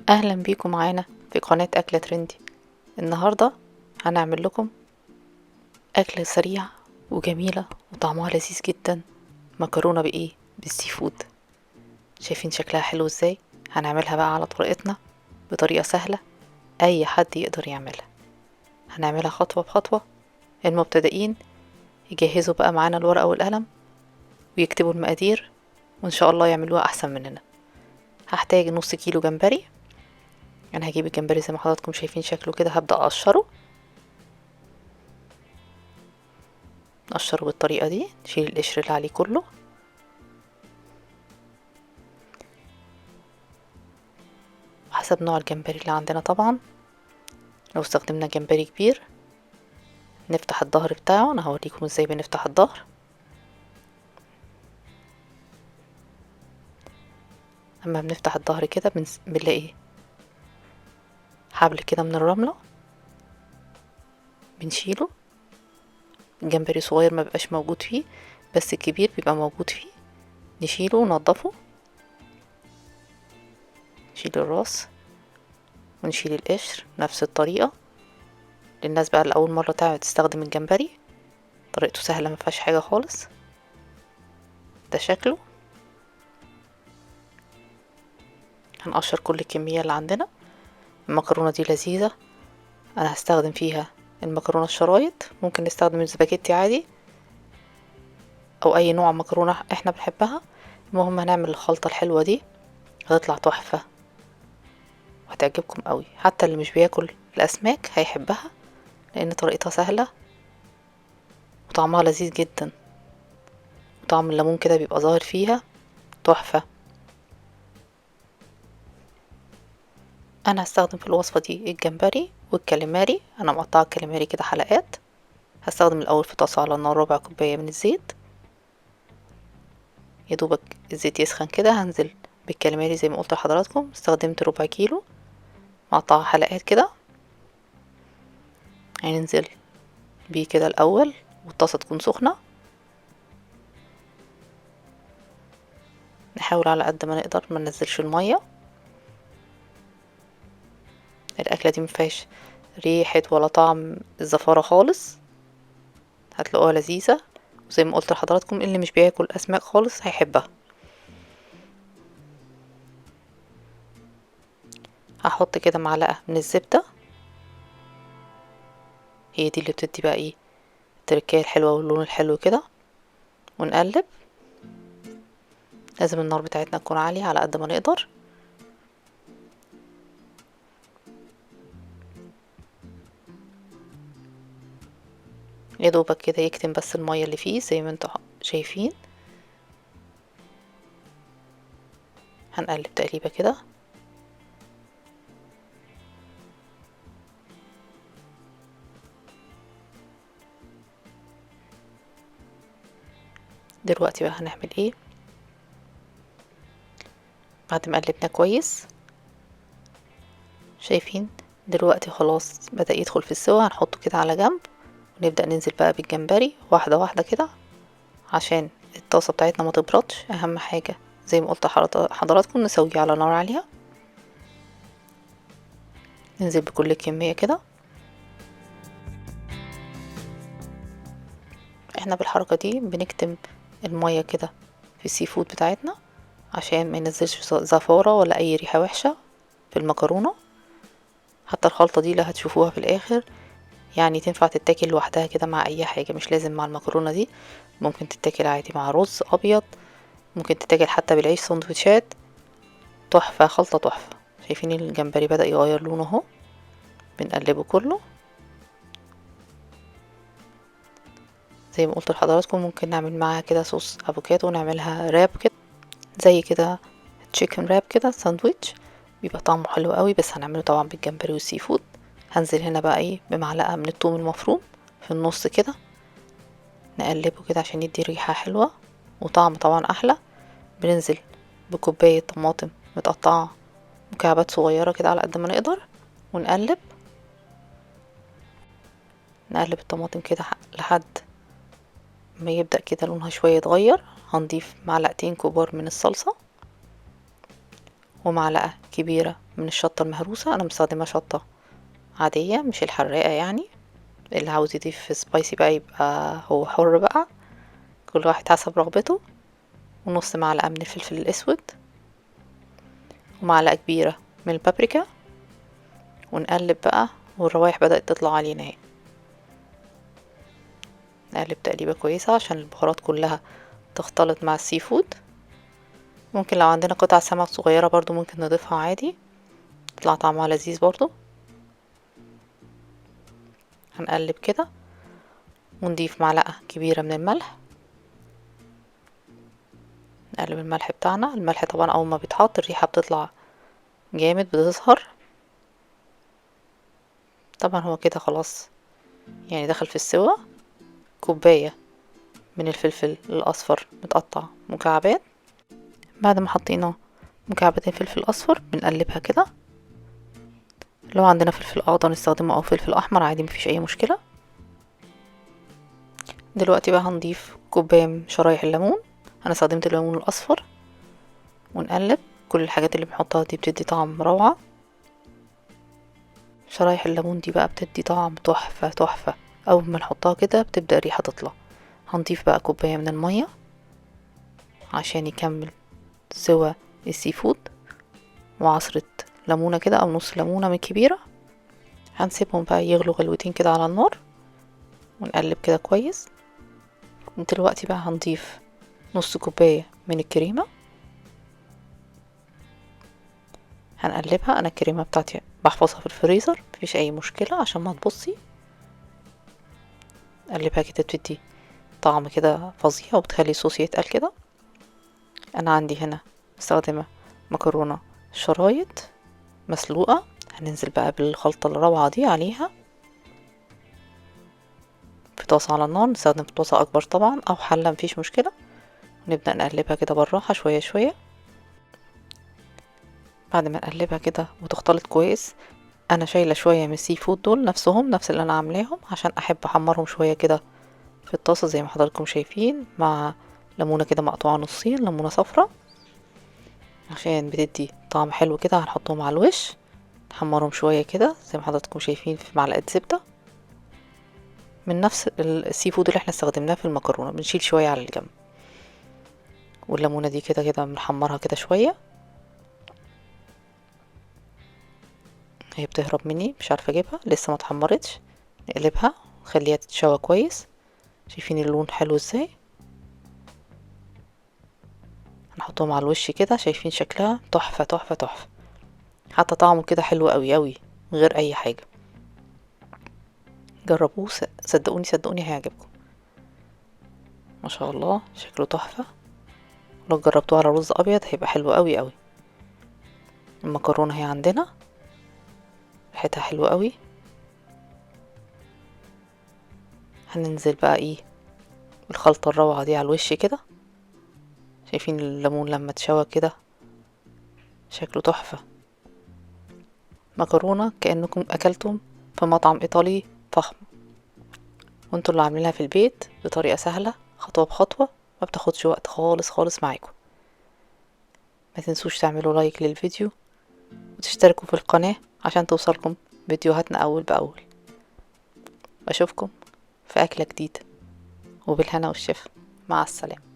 اهلا بيكم معانا في قناة اكلة ترندي. النهاردة هنعمل لكم اكلة سريعة وجميلة وطعمها لذيذ جدا. مكرونة بايه؟ بالسي فود. شايفين شكلها حلو ازاي؟ هنعملها بقى على طريقتنا بطريقة سهلة، اي حد يقدر يعملها. هنعملها خطوة بخطوة. المبتدئين يجهزوا بقى معانا الورقة والقلم ويكتبوا المقادير، وان شاء الله يعملوها احسن مننا. هحتاج نص كيلو جمبري. انا هجيب الجمبري زي ما حضراتكم شايفين شكله كده، هبدأ اقشره. نقشره بالطريقة دي، نشيل القشر اللي عليه كله. حسب نوع الجمبري اللي عندنا طبعا. لو استخدمنا جمبري كبير نفتح الظهر بتاعه. انا هوريكم ازاي بنفتح الظهر. اما بنفتح الظهر كده بنلاقي حبل كده من الرملة، بنشيله. الجمبري صغير ما بيبقاش موجود فيه، بس الكبير بيبقى موجود فيه. نشيله وننضفه، نشيل الراس ونشيل القشر نفس الطريقة. للناس بقى اللي اول مرة تستخدم الجمبري، طريقته سهلة، ما فيهاش حاجة خالص. ده شكله. هنقشر كل الكمية اللي عندنا. المكرونة دي لذيذة، انا هستخدم فيها المكرونة الشرايط. ممكن نستخدم السباجيتي عادي او اي نوع مكرونة احنا بنحبها. المهم هنعمل الخلطة الحلوة دي، هتطلع تحفة وهتعجبكم قوي. حتى اللي مش بياكل الاسماك هيحبها، لان طريقتها سهلة وطعمها لذيذ جدا. طعم الليمون كده بيبقى ظاهر فيها، تحفة. انا هستخدم في الوصفة دي الجمبري والكاليماري. انا مقطعة الكاليماري كده حلقات. هستخدم الاول في طاسة على النار ربع كوباية من الزيت. يا دوبك الزيت يسخن كده هنزل بالكاليماري زي ما قلت لحضراتكم. استخدمت ربع كيلو مقطعة حلقات كده. هننزل بيه كده الاول والطاسة تكون سخنة. نحاول على قد ما نقدر ما ننزلش المية. الاكلة دي مفيهاش ريحة ولا طعم الزفارة خالص، هتلاقوها لذيذة. وزي ما قلت لحضراتكم اللي مش بياكل اسماك خالص هيحبها. هحط كده معلقة من الزبدة، هي دي اللي بتدي بقى ايه التركية الحلوة واللون الحلو كده. ونقلب. لازم النار بتاعتنا تكون عالية على قد ما نقدر. يا دوبك كده يكتم بس المية اللي فيه زي ما انتوا شايفين. هنقلب تقليبة كده. دلوقتي بقى هنعمل ايه؟ بعد ما قلبنا كويس، شايفين دلوقتي خلاص بدأ يدخل في السوا. هنحطه كده على جنب ونبدأ ننزل بقى بالجمبري واحدة واحدة كده عشان الطاسة بتاعتنا ما تبردش. اهم حاجة زي ما قلت حضراتكم نسويه على نار عالية. ننزل بكل كمية كده. احنا بالحركة دي بنكتم المية كده في السي فود بتاعتنا عشان ما ينزلش زفارة ولا اي ريحة وحشة في المكرونة. حتى الخلطة دي اللي هتشوفوها في الاخر يعني تنفع تتاكل لوحدها كده مع اي حاجة، مش لازم مع المكرونة دي. ممكن تتاكل عادي مع رز ابيض، ممكن تتاكل حتى بالعيش سندوتشات. تحفة، خلطة تحفة. شايفين الجمبري بدأ يغير لونه اهو. بنقلبه كله زي ما قلت لحضراتكم. ممكن نعمل معاها كده صوص افوكادو ونعملها راب كده، زي كده تشيكن راب كده ساندويتش، بيبقى طعمه حلو قوي. بس هنعمله طبعا بالجمبري والسي فود. هنزل هنا بقى ايه بمعلقة من الثوم المفروم في النص كده. نقلبه كده عشان يدي ريحة حلوة وطعم طبعا احلى. بننزل بكوباية طماطم متقطعة مكعبات صغيرة كده على قد ما نقدر. ونقلب نقلب الطماطم كده لحد ما يبدأ كده لونها شوية يتغير. هنضيف معلقتين كبار من الصلصة ومعلقة كبيرة من الشطة المهروسة. انا مستخدمة شطة عادية مش الحراقة يعني. اللي عاوز يضيف سبايسي بقى يبقى هو حر بقى، كل واحد حسب رغبته. ونص معلقة من الفلفل الاسود، ومعلقة كبيرة من البابريكا. ونقلب بقى، والروايح بدأت تطلع علينا اهي. نقلب تقليبة كويسة عشان البهارات كلها تختلط مع السي فود. ممكن لو عندنا قطع سمك صغيرة برضو ممكن نضيفها عادي، تطلع طعمها لذيذ برضو. هنقلب كده ونضيف معلقة كبيرة من الملح. نقلب الملح بتاعنا. الملح طبعا اول ما بيتحط الريحة بتطلع جامد، بتظهر. طبعا هو كده خلاص يعني دخل في السوا. كوباية من الفلفل الأصفر متقطع مكعبات. بعد ما حطينا مكعبات الفلفل الأصفر بنقلبها كده. لو عندنا فلفل أخضر نستخدمه أو فلفل أحمر عادي، مفيش أي مشكلة. دلوقتي بقى هنضيف كوباية من شرايح الليمون. أنا استخدمت الليمون الأصفر. ونقلب. كل الحاجات اللي بنحطها دي بتدي طعم روعة. شرايح الليمون دي بقى بتدي طعم تحفة تحفة. أول ما نحطها كده بتبدأ الريحة تطلع. هنضيف بقى كوباية من المية عشان يكمل سوا السي فود، وعصرة ليمونة كده أو نص ليمونة من كبيرة. هنسيبهم بقى يغلوا غلوتين كده على النار، ونقلب كده كويس. دلوقتي بقى هنضيف نص كوباية من الكريمة. هنقلبها. انا الكريمة بتاعتي بحفظها في الفريزر، مفيش اي مشكلة عشان ما تبصي. قلبها كده بتدي طعم كده فظيع وبتخلي الصوص يتقل كده. انا عندي هنا مستخدمة مكرونة شرايط مسلوقة. هننزل بقى بالخلطة الروعة دي عليها في طاسة على النار. نستخدم في طاسة اكبر طبعا او حلة، مفيش مشكلة. ونبدأ نقلبها كده بالراحة شوية شوية. بعد ما نقلبها كده وتختلط كويس، انا شايله شويه من السي فود دول نفسهم، نفس اللي انا عاملاهم، عشان احب احمرهم شويه كده في الطاسه زي ما حضراتكم شايفين، مع ليمونه كده مقطوعه نصين، ليمونه صفرة عشان بتدي طعم حلو كده. هنحطهم على الوش نحمرهم شويه كده زي ما حضراتكم شايفين في معلقه زبده من نفس السي فود اللي احنا استخدمناه في المكرونه. بنشيل شويه على الجنب، والليمونه دي كده كده بنحمرها كده شويه. هي بتهرب مني مش عارفه اجيبها، لسه ما اتحمرتش. نقلبها نخليها تتشوى كويس. شايفين اللون حلو ازاي؟ هنحطهم على الوش كده. شايفين شكلها تحفة تحفة تحفة، حتى طعمه كده حلو قوي قوي من غير اي حاجة. جربوه، صدقوني صدقوني هيعجبكم. ما شاء الله شكله تحفة. لو جربتوه على رز ابيض هيبقى حلو قوي قوي. المكرونة هي عندنا ريحتها حلوة قوي. هننزل بقى ايه الخلطة الروعة دي على الوش كده. شايفين الليمون لما اتشوى كده شكله تحفة. مكرونة كأنكم اكلتم في مطعم ايطالي فخم، وانتوا اللي عاملينها في البيت بطريقة سهلة خطوة بخطوة، ما بتاخدش وقت خالص خالص معاكم. ما تنسوش تعملوا لايك للفيديو وتشتركوا في القناة عشان توصلكم فيديوهاتنا اول باول. اشوفكم في اكلة جديدة وبالهنا والشفا. مع السلامة.